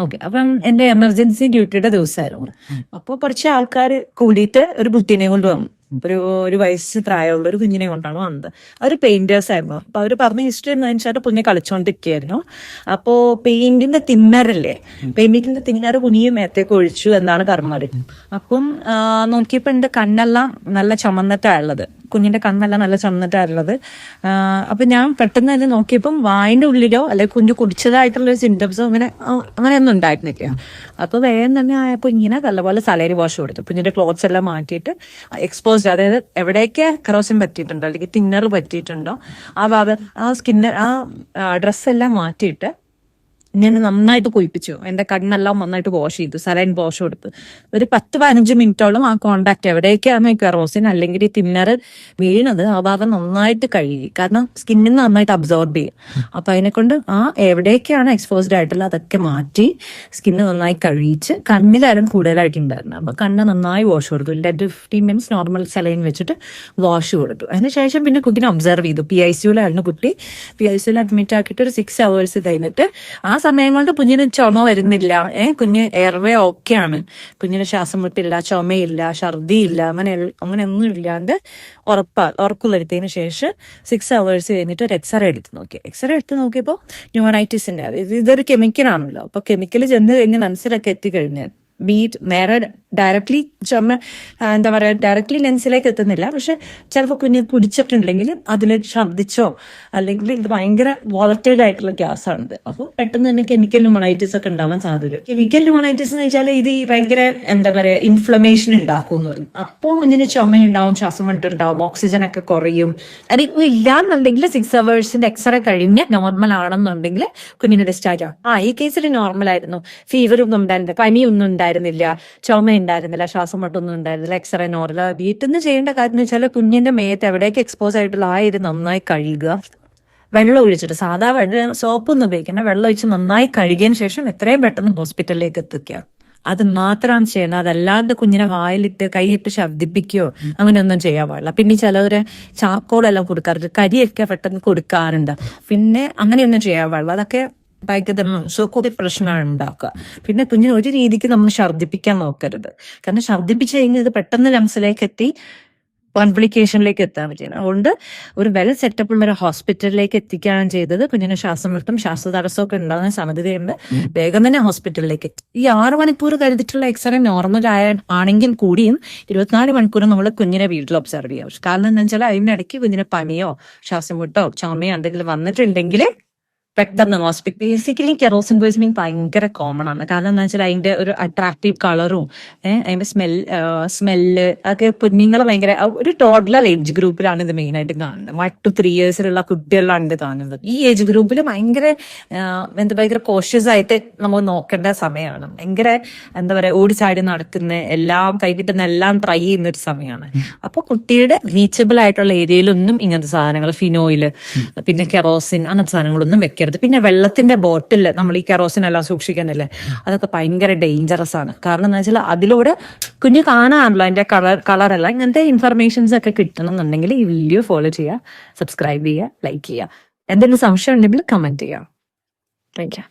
Okay. അപ്പം എന്റെ emergency ഡ്യൂട്ടിയുടെ ദിവസമായിരുന്നു. അപ്പോൾ കുറച്ച് ആൾക്കാർ കൂടിയിട്ട് ഒരു കുട്ടീനെ കൊണ്ട് വന്നു. ഒരു വയസ്സ് പ്രായമുള്ള ഒരു കുഞ്ഞിനെ കൊണ്ടാണ് വന്നത്. അവർ പെയിന്റേഴ്സ് ആയിരുന്നു. അപ്പൊ അവർ പറഞ്ഞ ഹിസ്റ്ററി എന്താണെന്ന് വെച്ചാൽ കുഞ്ഞെ കളിച്ചോണ്ടിരിക്കുകയായിരുന്നു. അപ്പോ പെയിന്റിന്റെ തിന്നറില്ലേ, പെയിന്റിന്റെ തിന്നറ് കുഞ്ഞിയെ മേത്തേക്ക് ഒഴിച്ചു എന്നാണ് കർമ്മര്. അപ്പം നോക്കിയപ്പോ എന്റെ കണ്ണെല്ലാം നല്ല ചുമന്നിട്ടാണുള്ളത്, കുഞ്ഞിന്റെ കണ്ണെല്ലാം നല്ല ചുമന്നിട്ടാണുള്ളത്. അപ്പൊ ഞാൻ പെട്ടെന്ന് തന്നെ നോക്കിയപ്പം വായിന്റെ ഉള്ളിലോ അല്ലെങ്കിൽ കുഞ്ഞു കുടിച്ചതായിട്ടുള്ള സിംറ്റംസോ അങ്ങനെയൊന്നും ഉണ്ടായിരുന്നില്ല. അപ്പൊ വേഗം തന്നെ ആയപ്പോ ഇങ്ങനെ നല്ലപോലെ സലൈൻ വാഷ് കൊടുത്തു. കുഞ്ഞിന്റെ ക്ലോത്ത്സ് എല്ലാം മാറ്റിയിട്ട് എക്സ്പോസ്ഡ്, അതായത് എവിടെയൊക്കെ കറോസിൻ പറ്റിയിട്ടുണ്ടോ അല്ലെങ്കിൽ തിന്നർ പറ്റിയിട്ടുണ്ടോ ആ ഭാഗം, ആ സ്കിന്നർ, ആ ഡ്രസ്സെല്ലാം മാറ്റിയിട്ട് ഞാൻ നന്നായിട്ട് കുളിപ്പിച്ചു. എന്റെ കണ്ണെല്ലാം നന്നായിട്ട് വാഷ് ചെയ്തു, സലൈൻ വാഷ് കൊടുത്ത് ഒരു 10-15 മിനിറ്റോളം ആ കോണ്ടാക്ട് എവിടേക്കാണ് കെറോസിൻ അല്ലെങ്കിൽ ഈ തിന്നർ വീണത് ആ ഭാഗം നന്നായിട്ട് കഴുകി. കാരണം സ്കിന്നിൽ നിന്ന് നന്നായിട്ട് അബ്സോർബ് ചെയ്യും. അപ്പൊ അതിനെ കൊണ്ട് ആ എവിടേക്കാണ് എക്സ്പോസ്ഡ് ആയിട്ടുള്ള അതൊക്കെ മാറ്റി സ്കിന്ന് നന്നായി കഴുകിച്ച് കണ്ണിലായിരുന്നു കൂടുതലായിട്ടുണ്ടായിരുന്നു. അപ്പൊ കണ്ണ് നന്നായി വാഷ് കൊടുത്തു. 10-15 മിനിറ്റ്സ് നോർമൽ സലൈൻ വെച്ചിട്ട് വാഷ് കൊടുത്തു. അതിനുശേഷം പിന്നെ കുട്ടിനെ ഒബ്സർവ് ചെയ്തു. PICUലായിരുന്നു കുട്ടി. PICUൽ അഡ്മിറ്റ് ആക്കിയിട്ട് ഒരു 6 hours കഴിഞ്ഞിട്ട് ആ സമയം കൊണ്ട് കുഞ്ഞിന് ചുമ വരുന്നില്ല, കുഞ്ഞ് എയർവേ ഓക്കെയാണ്, കുഞ്ഞിന് ശ്വാസം മുട്ടില്ല, ചുമയില്ല, ഛർദിയില്ല, അങ്ങനെയൊന്നും ഇല്ലാണ്ട് ഉറക്കുവരുത്തിയതിനു ശേഷം 6 hours കഴിഞ്ഞിട്ട് ഒരു എക്സ്റേ എടുത്ത് നോക്കി. എക്സ്റേ എടുത്ത് നോക്കിയപ്പോൾ ന്യൂമറൈറ്റിസിന്റെ, ഇതൊരു കെമിക്കലാണല്ലോ. അപ്പൊ കെമിക്കൽ ചെന്ന് കഴിഞ്ഞ് മനസ്സിലൊക്കെ എത്തിക്കഴിഞ്ഞാൽ നേരെ ഡയറക്ട്ലി എന്താ പറയാ, ഡയറക്ട്ലി ലെൻസിലേക്ക് എത്തുന്നില്ല. പക്ഷെ ചിലപ്പോൾ കുഞ്ഞ് കുടിച്ചിട്ടുണ്ടെങ്കിൽ അതിൽ ഛർദിച്ചോ അല്ലെങ്കിൽ ഇത് ഭയങ്കര വോളറ്റൈൽ ആയിട്ടുള്ള ഗ്യാസാണിത്. അപ്പോൾ പെട്ടെന്ന് തന്നെ കെമിക്കൽ ന്യൂമണൈറ്റിസ് ഒക്കെ ഉണ്ടാവാൻ സാധ്യത. കെമിക്കൽ ന്യൂമണൈറ്റിസ് എന്ന് വെച്ചാൽ ഇത് ഭയങ്കര എന്താ പറയാ ഇൻഫ്ലമേഷൻ ഉണ്ടാക്കും എന്ന് പറയും. അപ്പോൾ കുഞ്ഞിന് ചുമയുണ്ടാവും, ശ്വാസം വിട്ടുണ്ടാവും, ഓക്സിജൻ ഒക്കെ കുറയും. അതിപ്പോൾ ഇല്ലാന്നുണ്ടെങ്കിൽ 6 hours എക്സ്റേ കഴിഞ്ഞ് നോർമൽ ആണെന്നുണ്ടെങ്കിൽ കുഞ്ഞിന് ഡിസ്ചാർജ് ആവും. ഈ കേസിൽ നോർമൽ ആയിരുന്നു, ഫീവർ ഒന്നും ഉണ്ടായിരുന്നില്ല, പനിയൊന്നും ഉണ്ടായിരുന്നില്ല, ചുമ ഉണ്ടായിരുന്നില്ല, ശ്വാസം മുട്ടൊന്നും ഉണ്ടായിരുന്നില്ല, എക്സ്റേ നോർമൽ. വീട്ടിൽ നിന്ന് ചെയ്യേണ്ട കാര്യം എന്ന് വെച്ചാൽ കുഞ്ഞിന്റെ മേത്ത് എവിടേക്ക് എക്സ്പോസ് ആയിട്ടുള്ള ആ ഇത് നന്നായി കഴുകുക. വെള്ളം ഒഴിച്ചിട്ട്, സാധാ വെള്ളം, സോപ്പൊന്നും ഉപയോഗിക്കേണ്ട, വെള്ളം ഒഴിച്ച് നന്നായി കഴുകിയതിന് ശേഷം എത്രയും പെട്ടെന്ന് ഹോസ്പിറ്റലിലേക്ക് എത്തിക്കുക. അത് മാത്രമാണ് ചെയ്യണം. അതല്ലാണ്ട് കുഞ്ഞിനെ വായിലിട്ട് കൈയിട്ട് ശബ്ദിപ്പിക്കുകയോ അങ്ങനെയൊന്നും ചെയ്യാൻ പാടില്ല. പിന്നെ ചിലവര് ചാക്കോളെല്ലാം കൊടുക്കാറുണ്ട്, കരിയൊക്കെ പെട്ടെന്ന് കൊടുക്കാറുണ്ട്. പിന്നെ അങ്ങനെയൊന്നും ചെയ്യാൻ പാടില്ല. അതൊക്കെ ഭയങ്കര കൂടി പ്രശ്നമാണ് ഉണ്ടാക്കുക. പിന്നെ കുഞ്ഞിന് ഒരു രീതിക്ക് നമ്മൾ ഛർദ്ദിപ്പിക്കാൻ നോക്കരുത്. കാരണം ഛർദ്ദിപ്പിച്ചു കഴിഞ്ഞാൽ ഇത് പെട്ടെന്ന് ലംസിലേക്ക് എത്തി കോംപ്ലിക്കേഷനിലേക്ക് എത്താൻ പറ്റില്ല. അതുകൊണ്ട് ഒരു വെൽ സെറ്റപ്പുള്ള ഒരു ഹോസ്പിറ്റലിലേക്ക് എത്തിക്കുകയാണ് ചെയ്തത്. കുഞ്ഞിന് ശ്വാസം മുട്ടും ശ്വാസതടസ്സമൊക്കെ ഉണ്ടാകുന്ന സാധ്യതയുണ്ട്. വേഗം തന്നെ ഹോസ്പിറ്റലിലേക്ക് എത്തി. ഈ 6 മണിക്കൂർ കഴിഞ്ഞിട്ടുള്ള എക്സ്റേ നോർമൽ ആണെങ്കിൽ കൂടിയും 24 മണിക്കൂർ നമ്മൾ കുഞ്ഞിനെ വീട്ടിൽ ഒബ്സർവ് ചെയ്യാം. കാരണം എന്താ വെച്ചാൽ അതിനിടയ്ക്ക് കുഞ്ഞിന് പനിയോ ശ്വാസം മുട്ടോ ചുമയോ എന്തെങ്കിലും വന്നിട്ടുണ്ടെങ്കിൽ പെട്ടെന്ന് ഹോസ്പിറ്റൽ. ബേസിക്കലി കെറോസിൻ പോയിസണിങ് ഭയങ്കര കോമൺ ആണ്. കാരണം എന്താ വെച്ചാൽ അതിന്റെ ഒരു അട്രാക്റ്റീവ് കളറും അതിന്റെ സ്മെല്ല് ഒക്കെ കുഞ്ഞുങ്ങളെ ഭയങ്കര ഒരു ടോഡ്ലർ ഏജ് ഗ്രൂപ്പിലാണ് ഇത് മെയിൻ ആയിട്ട് കാണുന്നത്. 1 to 3 years കുട്ടികളിലാണ് ഇത് കാണുന്നത്. ഈ ഏജ് ഗ്രൂപ്പിൽ ഭയങ്കര കോഷ്യസ് ആയിട്ട് നമ്മൾ നോക്കേണ്ട സമയമാണ്. ഭയങ്കര എന്താ പറയാ ഓടിച്ചാടി നടക്കുന്ന, എല്ലാം കൈ കിട്ടുന്ന എല്ലാം ട്രൈ ചെയ്യുന്ന ഒരു സമയമാണ്. അപ്പൊ കുട്ടിയുടെ റീച്ചബിൾ ആയിട്ടുള്ള ഏരിയയിലൊന്നും ഇങ്ങനത്തെ സാധനങ്ങൾ, ഫിനോയില്, പിന്നെ കെറോസിൻ അങ്ങനത്തെ സാധനങ്ങളൊന്നും വെക്കരുത്. പിന്നെ വെള്ളത്തിന്റെ ബോട്ടിൽ നമ്മൾ ഈ കെറോസിൻ എല്ലാം സൂക്ഷിക്കുന്നില്ലേ, അതൊക്കെ ഭയങ്കര ഡേഞ്ചറസ് ആണ്. കാരണം എന്താ വെച്ചാൽ അതിലൂടെ കുഞ്ഞ് കാണാനല്ലോ അതിന്റെ കളറെല്ലാം. ഇങ്ങനത്തെ ഇൻഫർമേഷൻസ് ഒക്കെ കിട്ടണം എന്നുണ്ടെങ്കിൽ ഈ വീഡിയോ ഫോളോ ചെയ്യുക, സബ്സ്ക്രൈബ് ചെയ്യുക, ലൈക്ക് ചെയ്യുക. എന്തെങ്കിലും സംശയം ഉണ്ടെങ്കിൽ കമന്റ് ചെയ്യുക. Thank you.